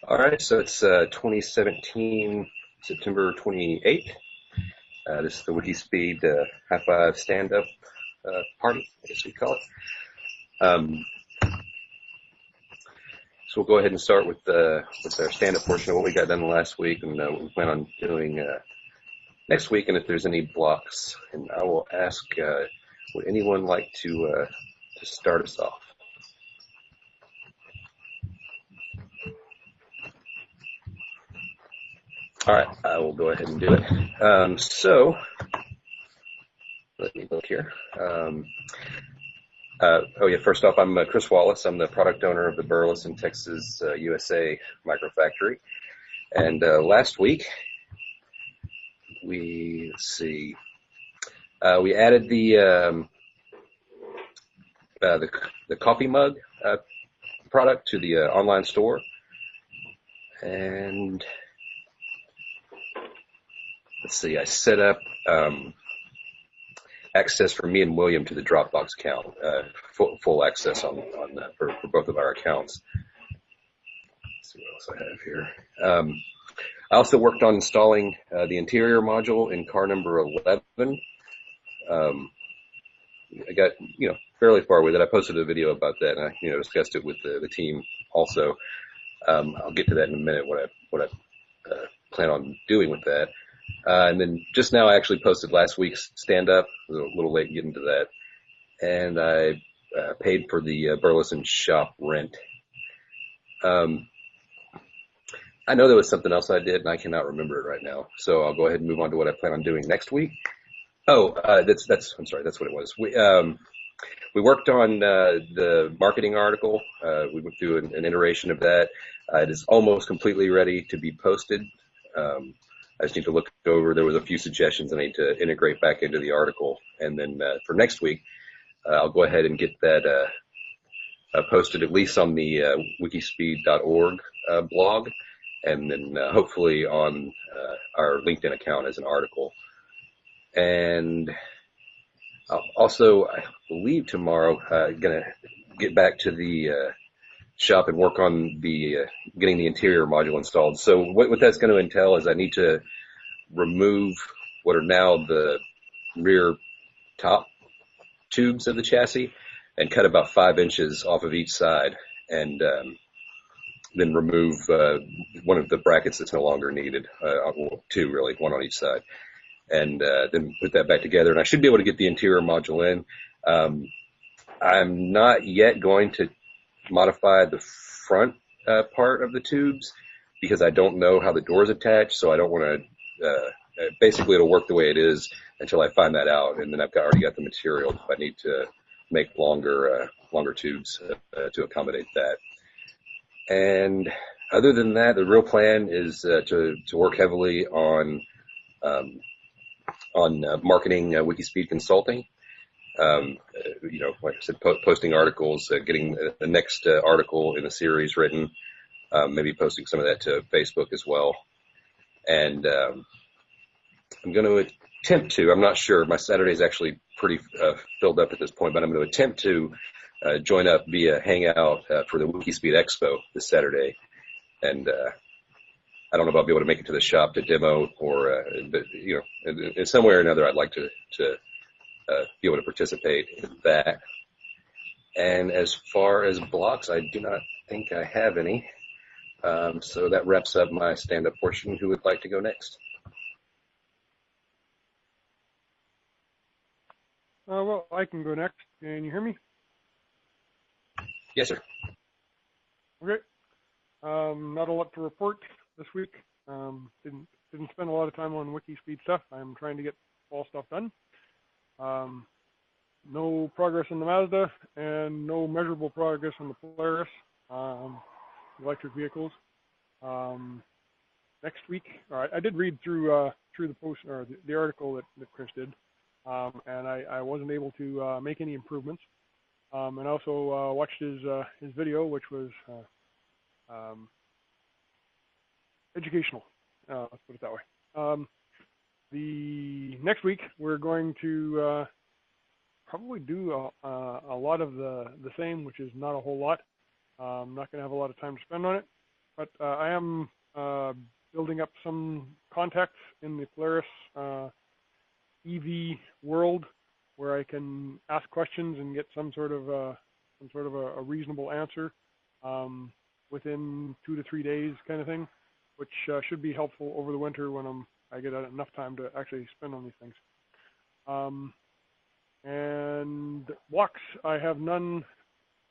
All right, so it's 2017, September 28th. This is the WIKISPEED high-five stand-up party, I guess we call it. So we'll go ahead and start with our stand-up portion of what we got done last week and what we plan on doing next week, and if there's any blocks. And I will ask, would anyone like to start us off? All right, I will go ahead and do it. So let me look here. First off, I'm Chris Wallace. I'm the product owner of the Burleson, Texas, USA microfactory. And last week, we added the coffee mug product to the online store. And let's see, I set up access for me and William to the Dropbox account, full access on for both of our accounts. Let's see what else I have here. I also worked on installing the interior module in car number 11. I got fairly far with it. I posted a video about that, and I discussed it with the team also. I'll get to that in a minute. What I plan on doing with that. And then just now I actually posted last week's stand-up. A little late getting to that. And I paid for the Burleson shop rent. I know there was something else I did, and I cannot remember it right now. So I'll go ahead and move on to what I plan on doing next week. I'm sorry, that's what it was. We worked on the marketing article. We went through an iteration of that. It is almost completely ready to be posted. I just need to look over. There was a few suggestions I need to integrate back into the article. And then for next week, I'll go ahead and get that posted at least on the wikispeed.org blog, and then hopefully on our LinkedIn account as an article. And also, I believe tomorrow, going to get back to the shop and work on the getting the interior module installed. So what that's going to entail is I need to remove what are now the rear top tubes of the chassis and cut about 5 inches off of each side, and then remove one of the brackets that's no longer needed, two really, one on each side, and then put that back together. And I should be able to get the interior module in. I'm not yet going to modify the front part of the tubes because I don't know how the doors attach, so I don't want to basically it'll work the way it is until I find that out, and then I've already got the material if I need to make longer tubes to accommodate that. And other than that, the real plan is to work heavily on marketing WIKISPEED consulting. Like I said, posting articles, getting the next article in the series written, maybe posting some of that to Facebook as well. And I'm going to attempt to, I'm not sure, my Saturday is actually pretty filled up at this point, but I'm going to attempt to join up via Hangout for the WIKISPEED Expo this Saturday. And I don't know if I'll be able to make it to the shop to demo, or, but in some way or another, I'd like to be able to participate in that. And as far as blocks, I do not think I have any. So that wraps up my stand-up portion. Who would like to go next? Well, I can go next. Can you hear me? Yes, sir. Okay. Not a lot to report this week. Didn't spend a lot of time on WIKISPEED stuff. I'm trying to get all stuff done. No progress on the Mazda, and no measurable progress on the Polaris, electric vehicles. Next week, I did read through the post, or the article that Chris did, and I wasn't able to make any improvements. And also watched his video, which was educational. Let's put it that way. The next week we're going to probably do a lot of the same, which is not a whole lot. I'm not going to have a lot of time to spend on it. but I am building up some contacts in the Polaris EV world where I can ask questions and get some sort of a reasonable answer within 2 to 3 days, kind of thing, which should be helpful over the winter when I get enough time to actually spend on these things. And blocks, I have none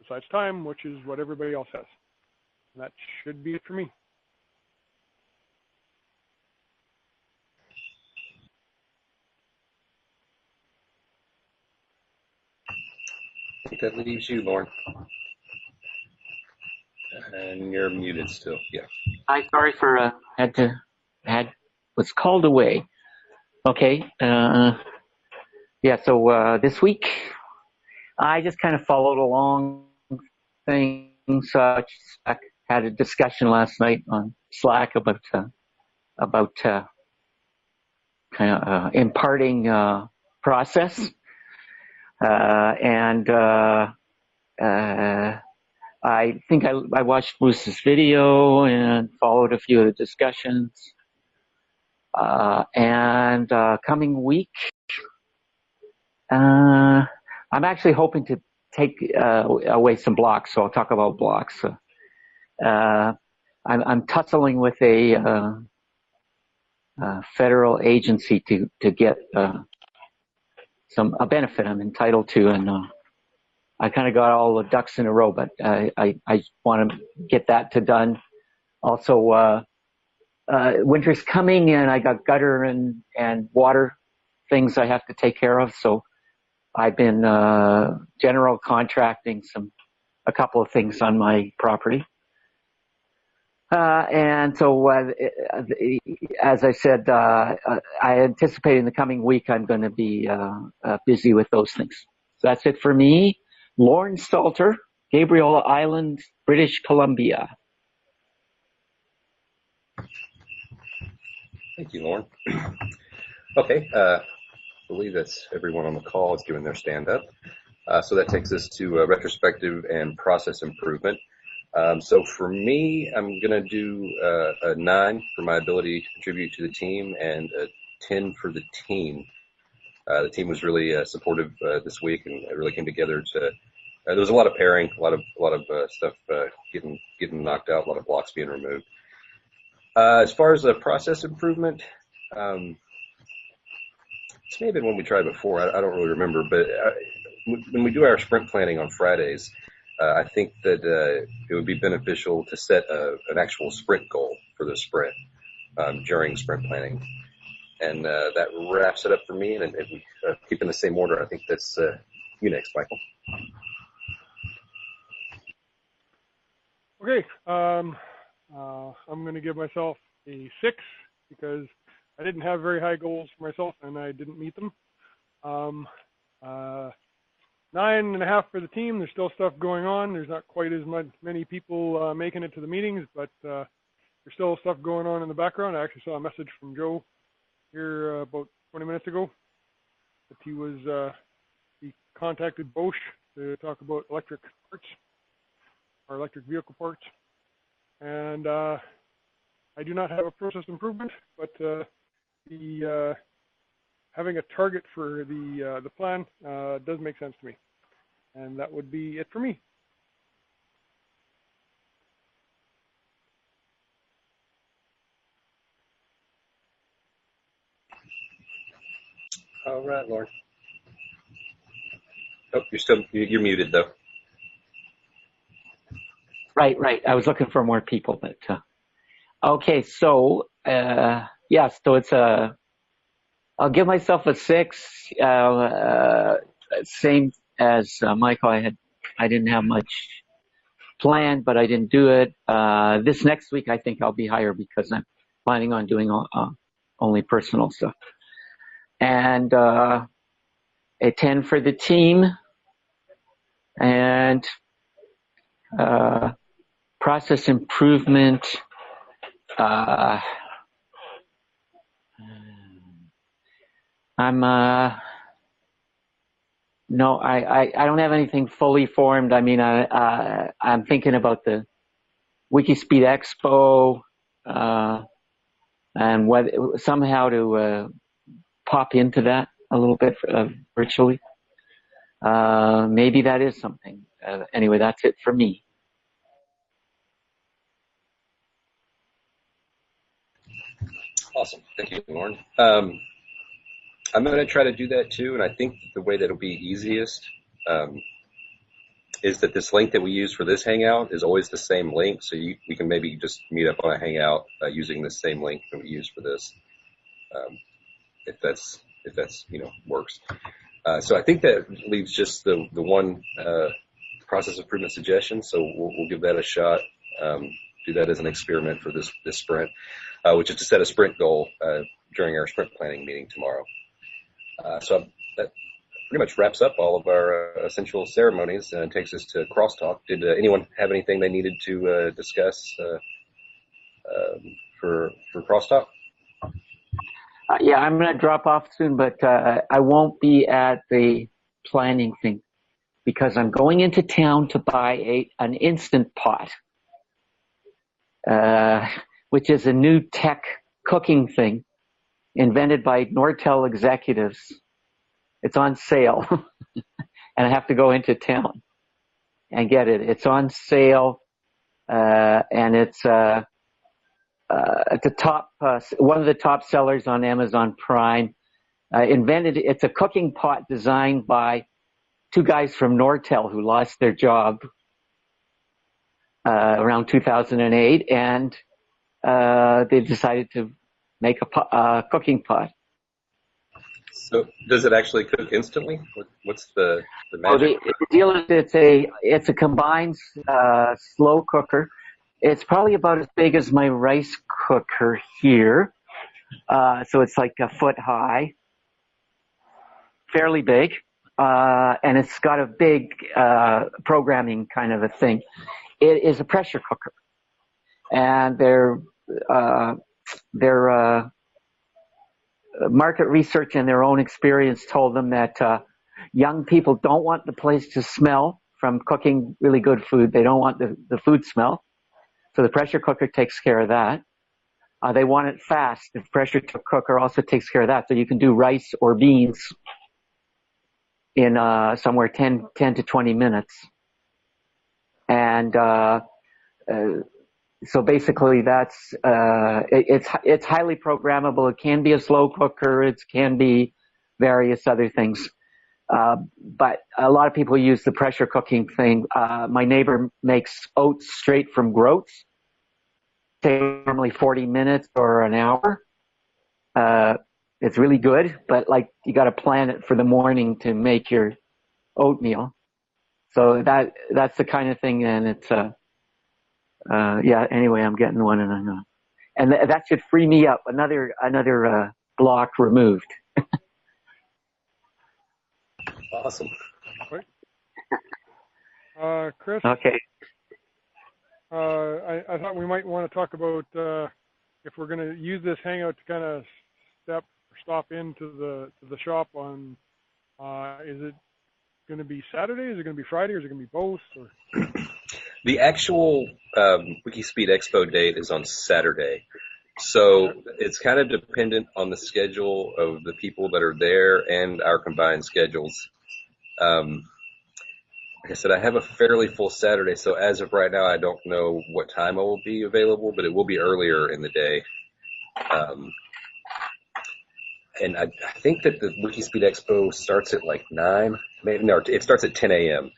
besides time, which is what everybody else has. And that should be it for me. I think that leaves you, Lauren. And you're muted still. Yeah. Hi, sorry for was called away. Okay. Yeah. So this week I just kind of followed along things. I had a discussion last night on Slack about kind of imparting process, and I think I watched Bruce's video and followed a few of the discussions. And coming week, I'm actually hoping to take away some blocks, so I'll talk about blocks. I'm tussling with a federal agency to get a benefit I'm entitled to, and I kind of got all the ducks in a row, but I want to get that done. Also, winter's coming, and I got gutter and water things I have to take care of, so I've been general contracting a couple of things on my property. And so, as I said, I anticipate in the coming week I'm going to be busy with those things. So that's it for me. Lauren Salter, Gabriel Island, British Columbia. Thank you, Lauren. Okay, I believe that's everyone on the call is giving their stand-up. So that takes us to retrospective and process improvement. So for me, I'm going to do a 9 for my ability to contribute to the team and a 10 for the team. The team was really supportive this week, and it really came together to. There was a lot of pairing, a lot of stuff getting knocked out, a lot of blocks being removed. As far as the process improvement, this may have been one we tried before. I don't really remember, but when we do our sprint planning on Fridays, I think that it would be beneficial to set an actual sprint goal for the sprint during sprint planning. And that wraps it up for me. And if we keep in the same order, I think that's you next, Michael. Okay. I'm going to give myself a 6 because I didn't have very high goals for myself and I didn't meet them. 9.5 for the team. There's still stuff going on. There's not quite as many people making it to the meetings, but there's still stuff going on in the background. I actually saw a message from Joe here about 20 minutes ago that he contacted Bosch to talk about electric parts or electric vehicle parts. And I do not have a process improvement, but having a target for the plan does make sense to me. And that would be it for me. All right, Lauren. Oh, you're muted though. Right. I was looking for more people, but okay. So so it's I'll give myself a 6. Same as Michael. I didn't have much planned, but I didn't do it. This next week, I think I'll be higher because I'm planning on doing only personal stuff. And a 10 for the team, and process improvement. No, I don't have anything fully formed. I mean, I'm thinking about WIKISPEED Expo, and somehow to pop into that a little bit virtually. Maybe that is something. Anyway, that's it for me. Awesome. Thank you, Lauren. I'm going to try to do that too, and I think the way that it'll be easiest is that this link that we use for this Hangout is always the same link, so we can maybe just meet up on a Hangout using the same link that we use for this, if that's works. So I think that leaves just the one process improvement suggestion, so we'll give that a shot. Do that as an experiment for this sprint, which is to set a sprint goal during our sprint planning meeting tomorrow. So that pretty much wraps up all of our essential ceremonies and takes us to crosstalk. Did anyone have anything they needed to discuss for crosstalk? Yeah, I'm going to drop off soon, but I won't be at the planning thing because I'm going into town to buy an Instant Pot, which is a new tech cooking thing invented by Nortel executives. It's on sale, and I have to go into town and get it. It's on sale, and it's at the top, one of the top sellers on Amazon Prime. It's a cooking pot designed by two guys from Nortel who lost their job around 2008, and they decided to make a cooking pot. So does it actually cook instantly? What's the magic? The deal is it's a combined slow cooker. It's probably about as big as my rice cooker here. So it's like a foot high, fairly big. And it's got a big programming kind of a thing. It is a pressure cooker. And their market research and their own experience told them that young people don't want the place to smell from cooking really good food. They don't want the food smell. So the pressure cooker takes care of that. They want it fast. The pressure cooker also takes care of that. So you can do rice or beans in somewhere 10 to 20 minutes. And so basically that's it's highly programmable. It can be a slow cooker. It can be various other things. But a lot of people use the pressure cooking thing. My neighbor makes oats straight from groats. Takes normally 40 minutes or an hour. It's really good, but like you got to plan it for the morning to make your oatmeal. So that's the kind of thing, and it's yeah. Anyway, I'm getting one, and I know, and that should free me up. Another block removed. Awesome. Chris. Okay. I thought we might want to talk about if we're going to use this Hangout to kind of stop into the shop on. Is it going to be Saturday? Is it going to be Friday? Or is it going to be both? Or? The actual WIKISPEED Expo date is on Saturday. So it's kind of dependent on the schedule of the people that are there and our combined schedules. Like I said, I have a fairly full Saturday, so as of right now, I don't know what time I will be available, but it will be earlier in the day. And I think that the WIKISPEED Expo starts at like 9. Maybe no, it starts at 10 a.m.,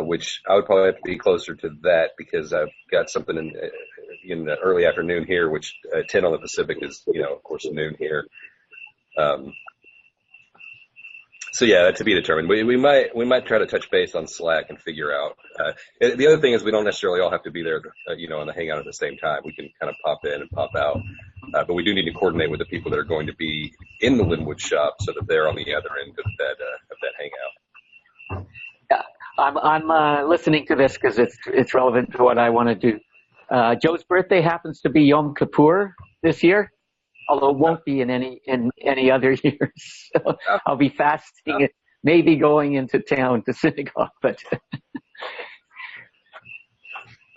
which I would probably have to be closer to that because I've got something in the early afternoon here, which 10 on the Pacific is, of course, noon here. So yeah, that to be determined. We might try to touch base on Slack and figure out. The other thing is we don't necessarily all have to be there, on the Hangout at the same time. We can kind of pop in and pop out, but we do need to coordinate with the people that are going to be in the Linwood shop so that they're on the other end of that Hangout. Yeah, I'm listening to this because it's relevant to what I want to do. Joe's birthday happens to be Yom Kippur this year, although it won't be in any other years. So I'll be fasting, maybe going into town to synagogue, but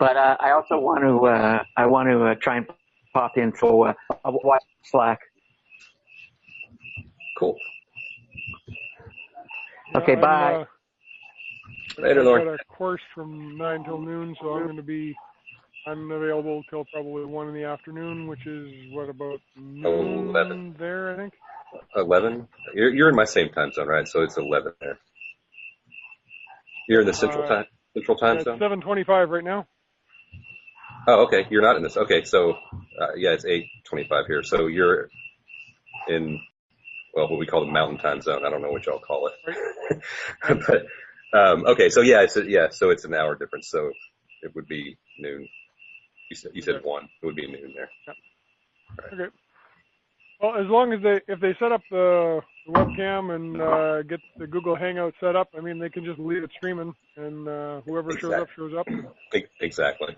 But I also want to try and pop in, so I'll watch Slack. Cool. Okay, bye. Later, I've Lauren. got a course from 9 till noon, so I'm going to be unavailable till probably 1 in the afternoon, which is what, about noon 11. there, I think. 11. You're in my same time zone, right? So it's 11 there. You're in the central time Yeah, zone. it's 7:25 right now. Oh, okay. You're not in this. Okay, so yeah, it's 8:25 here. So you're in, well, what we call the mountain time zone. I don't know what y'all call it. Right. But okay, so yeah, so it's an hour difference. So it would be noon. You said Okay. 1. It would be noon there. Yep. Right. Okay. Well, as long as if they set up the webcam and get the Google Hangout set up, I mean, they can just leave it streaming, and whoever shows up shows up. Exactly.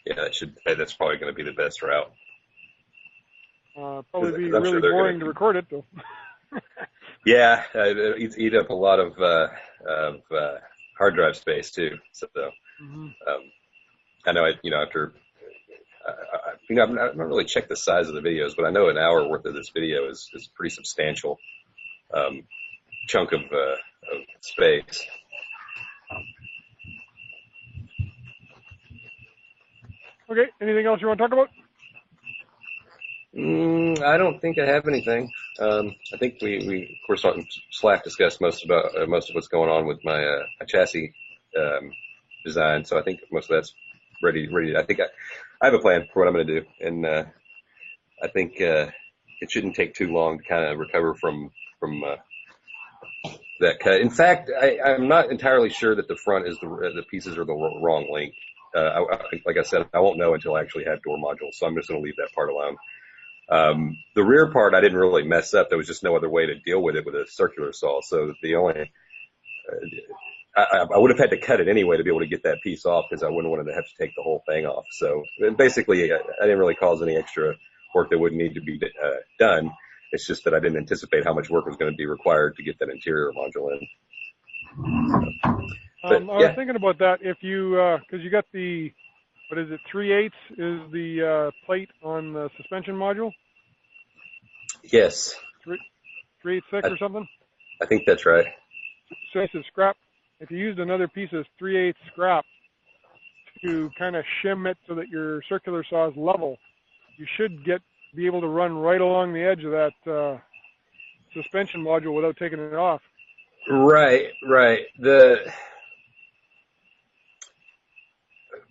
Yeah, that's probably going to be the best route. Probably be I'm sure really boring to record it, though. Yeah, it eat up a lot of hard drive space too. So, I know after I've not really checked the size of the videos, but I know an hour worth of this video is a pretty substantial chunk of space. Okay. Anything else you want to talk about? I don't think I have anything. I think we of course on Slack discussed most of what's going on with my chassis design. So I think most of that's ready. I think I have a plan for what I'm going to do, and I think it shouldn't take too long to kind of recover from that cut. In fact, I'm not entirely sure that the front is the pieces are the wrong length. Like I said, I won't know until I actually have door modules, so I'm just going to leave that part alone. The rear part I didn't really mess up. There was just no other way to deal with it with a circular saw. So the only I would have had to cut it anyway to be able to get that piece off, because I wouldn't want to have to take the whole thing off. So basically, I didn't really cause any extra work that would need to be done. It's just that I didn't anticipate how much work was going to be required to get that interior module in. I was thinking about that. If you, because you got the, what is it, 3/8 is the plate on the suspension module? Yes. 3/8 or something? I think that's right. So it's a scrap. If you used another piece of 3/8 scrap to kind of shim it so that your circular saw is level, you should be able to run right along the edge of that suspension module without taking it off. Right.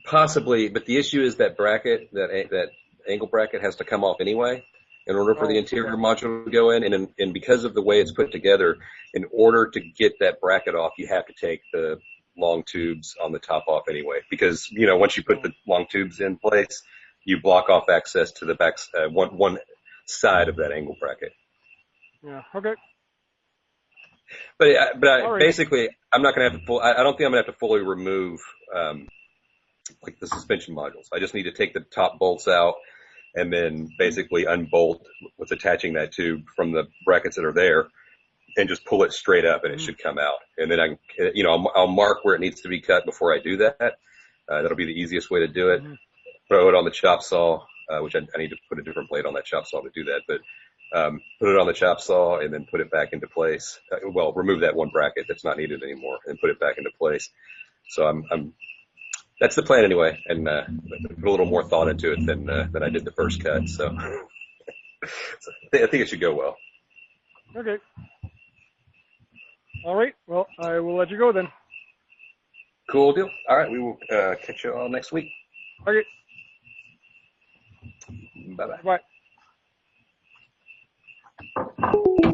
Possibly, but the issue is that bracket, that angle bracket, has to come off anyway in order for the interior module to go in, and because of the way it's put together, in order to get that bracket off, you have to take the long tubes on the top off anyway, because once you put the long tubes in place, you block off access to the back one side of that angle bracket. Yeah. Okay. But right. Basically, I'm not going to have to I don't think I'm going to have to fully remove like the suspension modules. I just need to take the top bolts out and then basically unbolt what's attaching that tube from the brackets that are there, and just pull it straight up, and it should come out. And then I'll mark where it needs to be cut before I do that. That'll be the easiest way to do it. Throw it on the chop saw, which I need to put a different blade on that chop saw to do that. But put it on the chop saw and then put it back into place. Remove that one bracket that's not needed anymore and put it back into place. So that's the plan anyway, and put a little more thought into it than I did the first cut. So, I think it should go well. Okay. All right. Well, I will let you go then. Cool deal. All right. We will catch you all next week. Okay. Bye-bye. Bye.